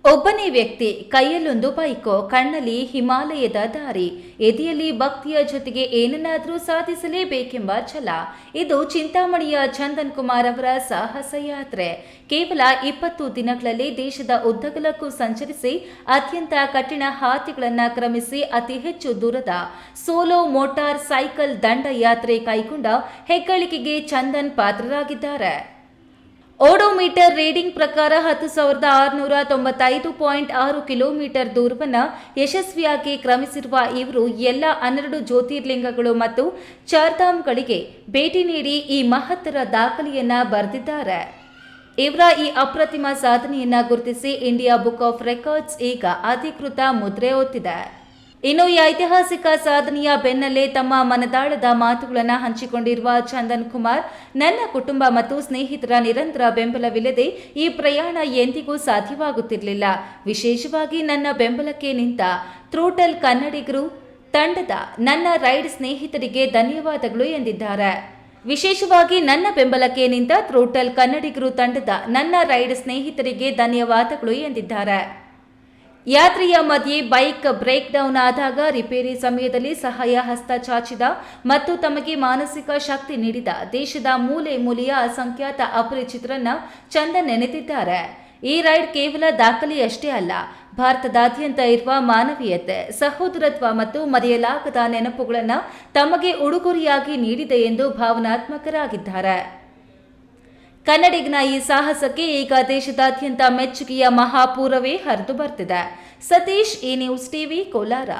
ಒಬ್ಬನೇ ವ್ಯಕ್ತಿ, ಕೈಯಲ್ಲೊಂದು ಬೈಕೋ, ಕಣ್ಣಲ್ಲಿ ಹಿಮಾಲಯದ ದಾರಿ, ಎದೆಯಲ್ಲಿ ಭಕ್ತಿಯ ಜೊತೆಗೆ ಏನನ್ನಾದರೂ ಸಾಧಿಸಲೇಬೇಕೆಂಬ ಛಲ. ಇದು ಚಿಂತಾಮಣಿಯ ಚಂದನ್ ಕುಮಾರ್ ಅವರ ಸಾಹಸ ಯಾತ್ರೆ. ಕೇವಲ 20 ದಿನಗಳಲ್ಲಿ ದೇಶದ ಉದ್ದಗಲಕ್ಕೂ ಸಂಚರಿಸಿ ಅತ್ಯಂತ ಕಠಿಣ ಹಾದಿಗಳನ್ನು ಕ್ರಮಿಸಿ ಅತಿ ಹೆಚ್ಚು ದೂರದ ಸೋಲೋ ಮೋಟಾರ್ ಸೈಕಲ್ ದಂಡ ಯಾತ್ರೆ ಕೈಗೊಂಡ ಹೆಗ್ಗಳಿಕೆಗೆ ಚಂದನ್ ಪಾತ್ರರಾಗಿದ್ದಾರೆ. ಓಡೋಮೀಟರ್ ರೀಡಿಂಗ್ ಪ್ರಕಾರ 10,695.6 ಕಿಲೋಮೀಟರ್ ದೂರವನ್ನು ಯಶಸ್ವಿಯಾಗಿ ಕ್ರಮಿಸಿರುವ ಇವರು ಎಲ್ಲ 12 ಜ್ಯೋತಿರ್ಲಿಂಗಗಳು ಮತ್ತು ಚಾರ್ಧಾಮ್ಗಳಿಗೆ ಭೇಟಿ ನೀಡಿ ಈ ಮಹತ್ತರ ದಾಖಲೆಯನ್ನ ಬರೆದಿದ್ದಾರೆ. ಇವರ ಈ ಅಪ್ರತಿಮ ಸಾಧನೆಯನ್ನ ಗುರುತಿಸಿ ಇಂಡಿಯಾ ಬುಕ್ ಆಫ್ ರೆಕಾರ್ಡ್ಸ್ ಈಗ ಅಧಿಕೃತ ಮುದ್ರೆ ಒತ್ತಿದೆ. ಇನ್ನು ಈ ಐತಿಹಾಸಿಕ ಸಾಧನೆಯ ಬೆನ್ನಲ್ಲೇ ತಮ್ಮ ಮನದಾಳದ ಮಾತುಗಳನ್ನು ಹಂಚಿಕೊಂಡಿರುವ ಚಂದನ್ ಕುಮಾರ್, ನನ್ನ ಕುಟುಂಬ ಮತ್ತು ಸ್ನೇಹಿತರ ನಿರಂತರ ಬೆಂಬಲವಿಲ್ಲದೆ ಈ ಪ್ರಯಾಣ ಎಂದಿಗೂ ಸಾಧ್ಯವಾಗುತ್ತಿರಲಿಲ್ಲ. ವಿಶೇಷವಾಗಿ ನನ್ನ ಬೆಂಬಲಕ್ಕೆ ನಿಂತ ಥ್ರೋಟಲ್ ಕನ್ನಡಿಗರು ತಂಡದ ನನ್ನ ರೈಡ್ ಸ್ನೇಹಿತರಿಗೆ ಧನ್ಯವಾದಗಳು ಎಂದಿದ್ದಾರೆ. ವಿಶೇಷವಾಗಿ ನನ್ನ ಬೆಂಬಲಕ್ಕೆ ನಿಂತ ಥ್ರೋಟಲ್ ಕನ್ನಡಿಗರು ತಂಡದ ನನ್ನ ರೈಡ್ ಸ್ನೇಹಿತರಿಗೆ ಧನ್ಯವಾದಗಳು ಎಂದಿದ್ದಾರೆ. ಯಾತ್ರೆಯ ಮಧ್ಯೆ ಬೈಕ್ ಬ್ರೇಕ್ ಡೌನ್ ಆದಾಗ ರಿಪೇರಿ ಸಮಯದಲ್ಲಿ ಸಹಾಯ ಹಸ್ತ ಚಾಚಿದ ಮತ್ತು ತಮಗೆ ಮಾನಸಿಕ ಶಕ್ತಿ ನೀಡಿದ ದೇಶದ ಮೂಲೆ ಮೂಲೆಯ ಅಸಂಖ್ಯಾತ ಅಪರಿಚಿತರನ್ನ ಚಂದನ್ ನೆನೆದಿದ್ದಾರೆ. ಈ ರೈಡ್ ಕೇವಲ ದಾಖಲೆಯಷ್ಟೇ ಅಲ್ಲ, ಭಾರತದಾದ್ಯಂತ ಇರುವ ಮಾನವೀಯತೆ, ಸಹೋದರತ್ವ ಮತ್ತು ಮರೆಯಲಾಗದ ನೆನಪುಗಳನ್ನು ತಮಗೆ ಉಡುಗೊರೆಯಾಗಿ ನೀಡಿದೆ ಎಂದು ಭಾವನಾತ್ಮಕರಾಗಿದ್ದಾರೆ. ಕನ್ನಡಿಗನ ಈ ಸಾಹಸಕ್ಕೆ ಈಗ ದೇಶದಾದ್ಯಂತ ಮೆಚ್ಚುಗೆಯ ಮಹಾಪೂರವೇ ಹರಿದು ಬರ್ತಿದೆ. ಸತೀಶ್, ಈ ನ್ಯೂಸ್ ಟಿವಿ, ಕೋಲಾರ.